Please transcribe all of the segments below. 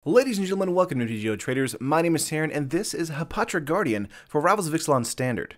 Ladies and gentlemen, welcome to MTG Traders. My name is Taryn, and this is Hapatra Guardian for Rivals of Ixalan Standard.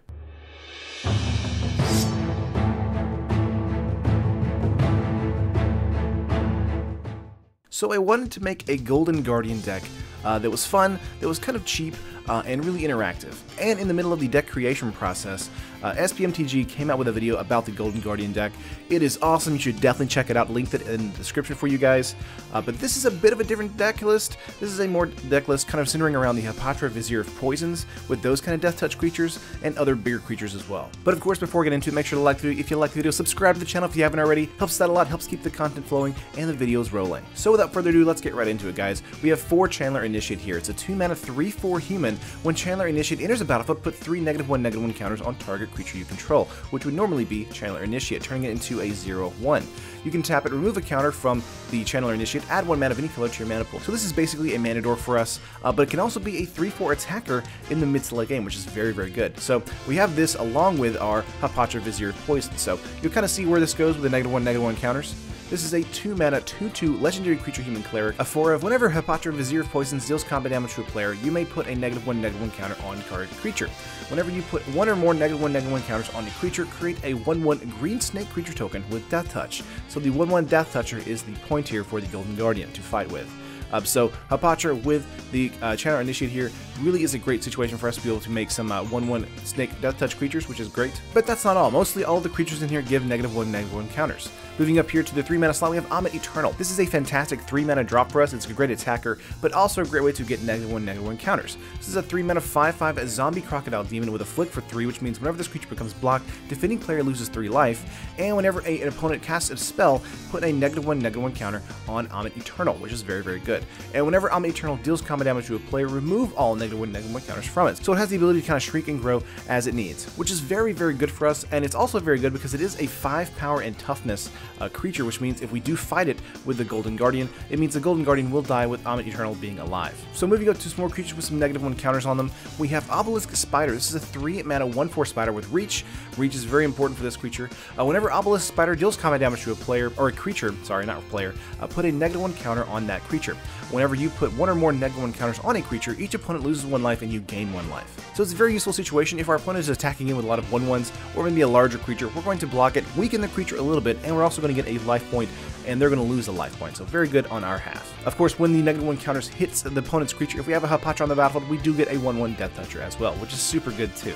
So I wanted to make a Golden Guardian deck that was fun, that was kind of cheap, and really interactive. And in the middle of the deck creation process, SPMTG came out with a video about the Golden Guardian deck. It is awesome, you should definitely check it out, linked it in the description for you guys. But this is a bit of a different deck list. This is a more deck list kind of centering around the Hapatra Vizier of Poisons, with those kind of death touch creatures, and other bigger creatures as well. But of course, before we get into it, make sure to like the video. If you like the video, subscribe to the channel if you haven't already. Helps out a lot, helps keep the content flowing, and the videos rolling. So without further ado, let's get right into it, guys. We have 4 Chandler Initiate here. It's a 2-mana 3/4 human. When Chandler Initiate enters the battlefield, put 3 -1/-1 counters on target creature you control, which would normally be Chandler Initiate, turning it into a 0/1. You can tap it, remove a counter from the Chandler Initiate, add 1 mana of any color to your mana pool. So this is basically a mana door for us, but it can also be a 3/4 attacker in the mid to late game, which is very, very good. So we have this along with our Hapatra Vizier of Poison. So you'll kind of see where this goes with the -1/-1 counters. This is a 2-mana 2/2 legendary creature human cleric. A 4 of whenever Hapatra Vizier of Poison deals combat damage to a player, you may put a -1/-1 counter on target creature. Whenever you put 1 or more -1/-1 counters on a creature, create a 1/1 green snake creature token with Death Touch. So the 1/1 Death Toucher is the point here for the Golden Guardian to fight with. So Hapatra with the Chandler Initiate here really is a great situation for us to be able to make some 1/1 snake death touch creatures, which is great. But that's not all. Mostly all of the creatures in here give -1/-1 counters. Moving up here to the 3-mana slot, we have Amit Eternal. This is a fantastic 3-mana drop for us. It's a great attacker, but also a great way to get -1/-1 counters. This is a 3-mana 5/5 zombie Crocodile demon with a flick for 3, which means whenever this creature becomes blocked, defending player loses 3 life, and whenever an opponent casts a spell, put a -1/-1 counter on Amit Eternal, which is very, very good. And whenever Amit Eternal deals combat damage to a player, remove all -1/-1 counters from it. So it has the ability to kind of shrink and grow as it needs, which is very, very good for us. And it's also very good because it is a 5 power and toughness creature, which means if we do fight it with the Golden Guardian, it means the Golden Guardian will die with Amit Eternal being alive. So moving up to some more creatures with some -1 counters on them, we have Villisca Spider. This is a 3-mana 1/4 spider with reach. Reach is very important for this creature. Whenever Villisca Spider deals combat damage to a player, or a creature, sorry, not a player, put a -1 counter on that creature. Whenever you put 1 or more -1 counters on a creature, each opponent loses 1 life and you gain 1 life. So it's a very useful situation. If our opponent is attacking in with a lot of 1/1s, or maybe a larger creature, we're going to block it, weaken the creature a little bit, and we're also going to get a life point, and they're going to lose a life point, so very good on our half. Of course, when the -1 counters hits the opponent's creature, if we have a Hapatra on the battlefield, we do get a 1/1 Death Toucher as well, which is super good too.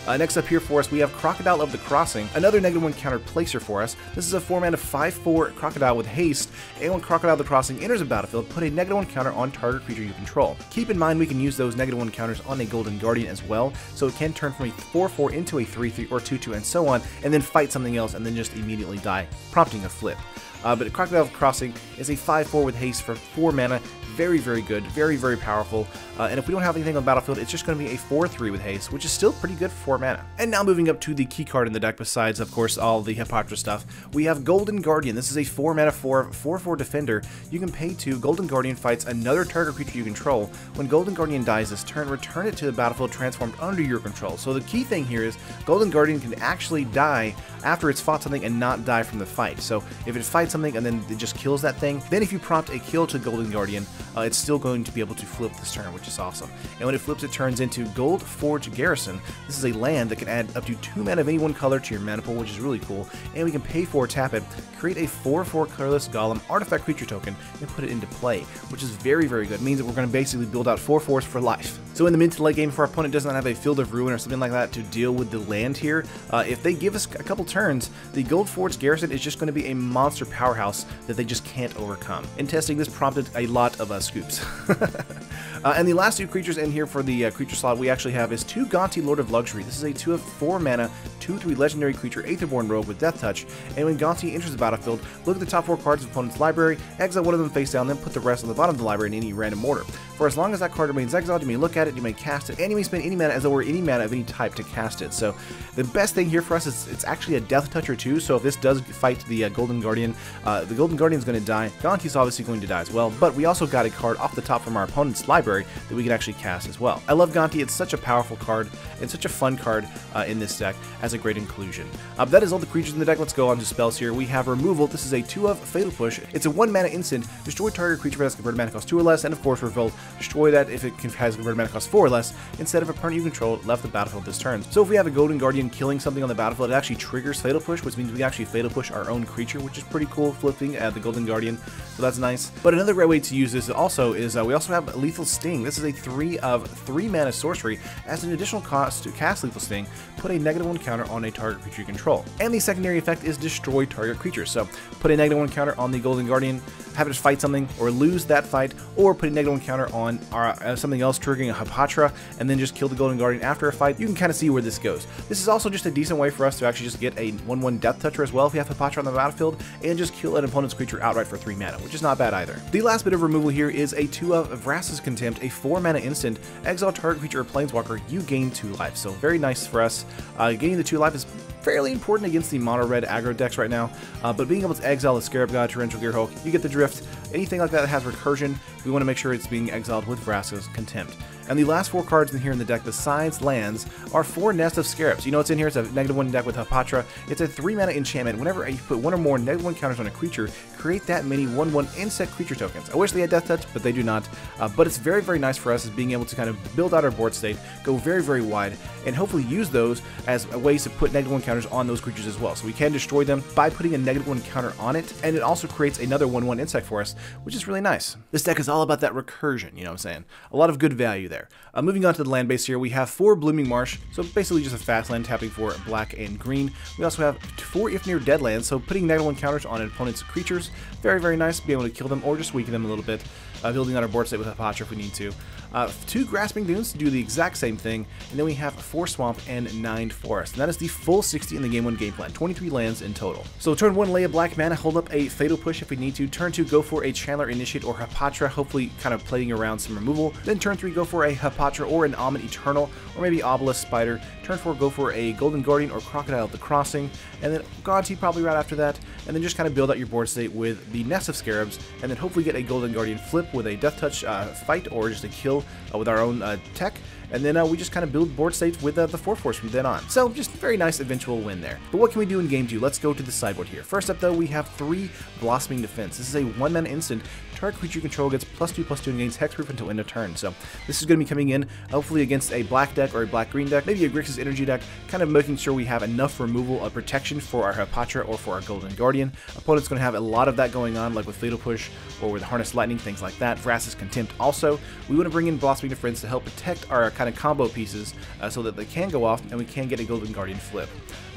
Next up here for us, we have Crocodile of the Crossing, another -1 counter placer for us. This is a 4-mana 5/4 Crocodile with haste, and when Crocodile of the Crossing enters the battlefield, put a -1 counter on target creature you control. Keep in mind we can use those -1 counters on a Golden Guardian as well, so it can turn from a 4/4 into a 3/3 or 2/2 and so on, and then fight something else and then just immediately die, prompting a flip. But Crocodile of the Crossing is a 5/4 with haste for 4 mana. Very, very good, very, very powerful. And if we don't have anything on the battlefield, it's just going to be a 4/3 with haste, which is still pretty good for 4 mana. And now moving up to the key card in the deck, besides, of course, all the Hapatra stuff, we have Golden Guardian. This is a 4-mana 4/4 defender. You can pay 2. Golden Guardian fights another target creature you control. When Golden Guardian dies this turn, return it to the battlefield transformed under your control. So the key thing here is Golden Guardian can actually die after it's fought something and not die from the fight. So if it fights something and then it just kills that thing, then if you prompt a kill to Golden Guardian, it's still going to be able to flip this turn, which is awesome. And when it flips, it turns into Gold Forge Garrison. This is a land that can add up to 2 mana of any 1 color to your mana pool, which is really cool. And we can pay for, tap it, create a 4/4 colorless golem artifact creature token, and put it into play, which is very, very good. It means that we're going to basically build out 4/4s for life. So in the mid to late game, if our opponent does not have a Field of Ruin or something like that to deal with the land here, if they give us a couple turns, the Gold Forge Garrison is just going to be a monster powerhouse that they just can't overcome. In testing, this prompted a lot of scoops. And the last 2 creatures in here for the creature slot we actually have is 2 Gonti Lord of Luxury. This is a 2 of 4 mana, 2/3 legendary creature, Aetherborn Rogue with Death Touch. And when Gonti enters the battlefield, look at the top 4 cards of the opponent's library, exile 1 of them face down, then put the rest on the bottom of the library in any random order. For as long as that card remains exiled, you may look at it, you may cast it, and you may spend any mana as though it were any mana of any type to cast it. So the best thing here for us is it's actually a Death Toucher too, so if this does fight the Golden Guardian is going to die. Gonti's obviously going to die as well, but we also got a card off the top from our opponent's library that we can actually cast as well. I love Gonti. It's such a powerful card and such a fun card in this deck as a great inclusion. That is all the creatures in the deck. Let's go on to spells here. We have Removal. This is a 2-of Fatal Push. It's a 1-mana instant. Destroy target creature that has converted mana cost 2 or less, and of course Revolt. Destroy that if it has converted mana cost 4 or less, instead of a opponent you control left the battlefield this turn. So if we have a Golden Guardian killing something on the battlefield, it actually triggers Fatal Push, which means we can actually Fatal Push our own creature, which is pretty cool, flipping the Golden Guardian. So that's nice. But another great way to use this also is we also have Lethal Sting. This is a 3-of 3-mana sorcery. As an additional cost to cast Lethal Sting, put a -1 counter on a target creature you control. And the secondary effect is destroy target creature. So put a -1 counter on the Golden Guardian, have it fight something, or lose that fight, or put a -1 counter on something else, triggering a Hapatra, and then just kill the Golden Guardian after a fight. You can kind of see where this goes. This is also just a decent way for us to actually just get a 1/1 Death Toucher as well if we have Hapatra on the battlefield, and just kill an opponent's creature outright for 3 mana, which is not bad either. The last bit of removal here is a 2-of Vraska's Contempt, a 4-mana instant. Exile target creature or planeswalker, you gain 2 life. So very nice for us. Gaining the 2 life is fairly important against the mono red aggro decks right now, but being able to exile the Scarab God, Torrential Gearhulk, you get the drift. Anything like that has recursion, we want to make sure it's being exiled with Vraska's Contempt. And the last 4 cards in here in the deck, besides lands, are 4 Nest of Scarabs. You know what's in here? It's a -1 deck with Hapatra. It's a 3-mana enchantment. Whenever you put 1 or more -1 counters on a creature, create that many 1/1 insect creature tokens. I wish they had Death Touch, but they do not. But it's very, very nice for us as being able to kind of build out our board state, go very, very wide, and hopefully use those as ways to put -1 counters on those creatures as well. So we can destroy them by putting a -1 counter on it, and it also creates another 1/1 insect for us, which is really nice. This deck is all about that recursion, you know what I'm saying? A lot of good value there. Moving on to the land base here, we have 4 Blooming Marsh, so basically just a fast land tapping for black and green. We also have 4 If Near Dead lands, so putting -1 counters on an opponent's creatures. Very, very nice to be able to kill them or just weaken them a little bit. Building on our board state with Hapatra if we need to. 2 Grasping Dunes to do the exact same thing, and then we have 4 Swamp and 9 Forest. And that is the full 60 in the Game 1 game plan, 23 lands in total. So turn 1, lay a black mana, hold up a Fatal Push if we need to. Turn 2, go for a Chandler Initiate or Hapatra, hopefully kind of playing around some removal. Then turn 3, go for a Hapatra or an Almond Eternal, or maybe Obelisk Spider. Turn 4, go for a Golden Guardian or Crocodile at the Crossing, and then Gonti probably right after that, and then just kind of build out your board state with the Nest of Scarabs, and then hopefully get a Golden Guardian flip with a Death Touch fight or just a kill with our own tech, and then we just kind of build board states with the 4 Force from then on. So just very nice eventual win there. But what can we do in game 2? Let's go to the sideboard here. First up though, we have 3 Blossoming Defense. This is a 1-mana instant. Target creature you control gets +2/+2 and gains hexproof until end of turn. So this is going to be coming in hopefully against a black deck or a black-green deck, maybe a Grixis Energy deck, kind of making sure we have enough removal of protection for our Hapatra or for our Golden Guardian. Opponent's going to have a lot of that going on, like with Fatal Push or with Harness Lightning, things like that. Vraska's Contempt also. We want to bring in Blossoming Defense to help protect our kind of combo pieces so that they can go off and we can get a Golden Guardian flip.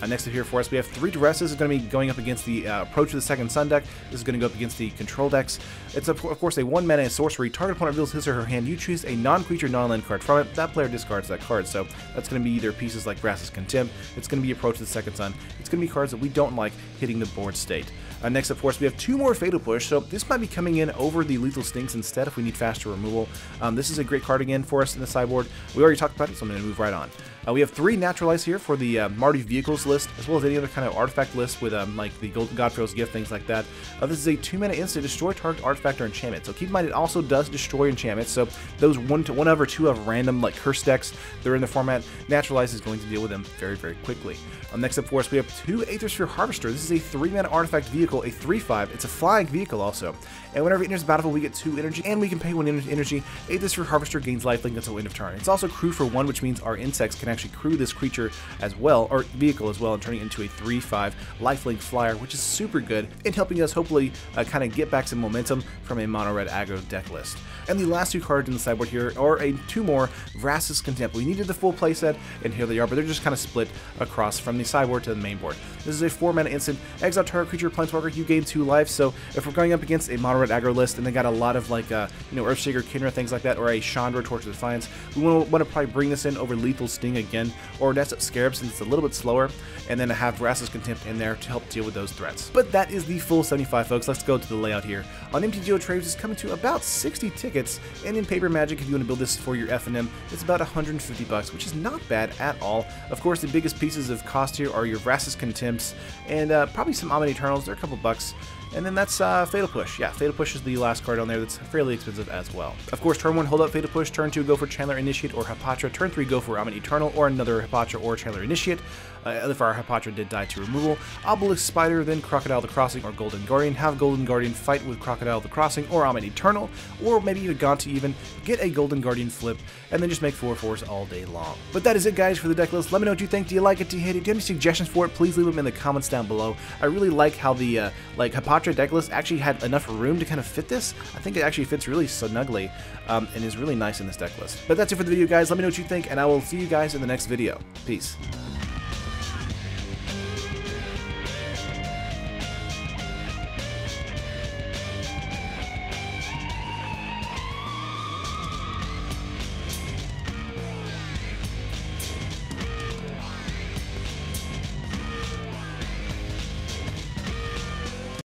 Next up here for us, we have 3 Duresses. It's going to be going up against the Approach of the Second Sun deck. This is going to go up against the Control decks. It's, of course, a 1-mana sorcery. Target opponent reveals his or her hand. You choose a non-creature, non-land card from it. That player discards that card. So that's going to be either pieces like Vraska's Contempt. It's going to be Approach of the Second Sun. It's going to be cards that we don't like hitting the board state. Next up for us, we have 2 more Fatal Push, so this might be coming in over the Lethal Stinks instead if we need faster removal. This is a great card again for us in the sideboard. We already talked about it, so I'm going to move right on. We have 3 Naturalize here for the Mardu Vehicles list, as well as any other kind of artifact list with like the Golden Godfrey's Gift, things like that. This is a 2-mana instant, destroy target artifact or enchantment. So keep in mind it also does destroy enchantments, so those 1 over 2 of random like curse decks that are in the format, Naturalize is going to deal with them very, very quickly. Next up for us, we have 2 Aethersphere Harvester. This is a 3-mana artifact vehicle, a 3/5. It's a flying vehicle also. And whenever it enters the battlefield, we get 2 energy, and we can pay 1 energy. Aethersphere Harvester gains lifelink until end of turn. It's also crew for 1, which means our insects can actually crew this creature as well, or vehicle as well, and turning it into a 3/5 lifelink flyer, which is super good in helping us hopefully kind of get back some momentum from a mono red aggro deck list. And the last 2 cards in the sideboard here are 2 more Vraska's Contempt. We needed the full playset, and here they are, but they're just kind of split across from the sideboard to the main board. This is a 4-mana instant. Exile target creature, planeswalker, you gain 2 life. So if we're going up against a mono red aggro list and they got a lot of like Earthshaker, Kinra, things like that, or a Chandra, Torch of Defiance, we want to probably bring this in over Lethal Sting tank in, or Nest of Scarab since it's a little bit slower, and then I have Vraska's Contempt in there to help deal with those threats. But that is the full 75, folks. Let's go to the layout here. On MTG Trades, it's coming to about 60 tickets, and in Paper Magic, if you want to build this for your FNM, it's about 150 bucks, which is not bad at all. Of course, the biggest pieces of cost here are your Vraska's Contempts, and probably some Omni Eternals. They're a couple bucks. And then that's Fatal Push. Yeah, Fatal Push is the last card on there that's fairly expensive as well. Of course, turn 1, hold up Fatal Push. Turn 2, go for Chandler Initiate or Hapatra. Turn 3, go for Omni Eternal or another Hapatra or Chandler Initiate. If our Hapatra did die to removal. Villisca Spider, then Crocodile the Crossing or Golden Guardian. Have Golden Guardian fight with Crocodile the Crossing or Omni Eternal, or maybe even Gonti even. Get a Golden Guardian flip, and then just make 4/4s all day long. But that is it, guys, for the deck list. Let me know what you think. Do you like it? Do you hate it? Do you have any suggestions for it? Please leave them in the comments down below. I really like how the Hapatra deck list actually had enough room to kind of fit this. I think it actually fits really snugly and is really nice in this deck list. But that's it for the video, guys. Let me know what you think, and I will see you guys in the next video. Peace.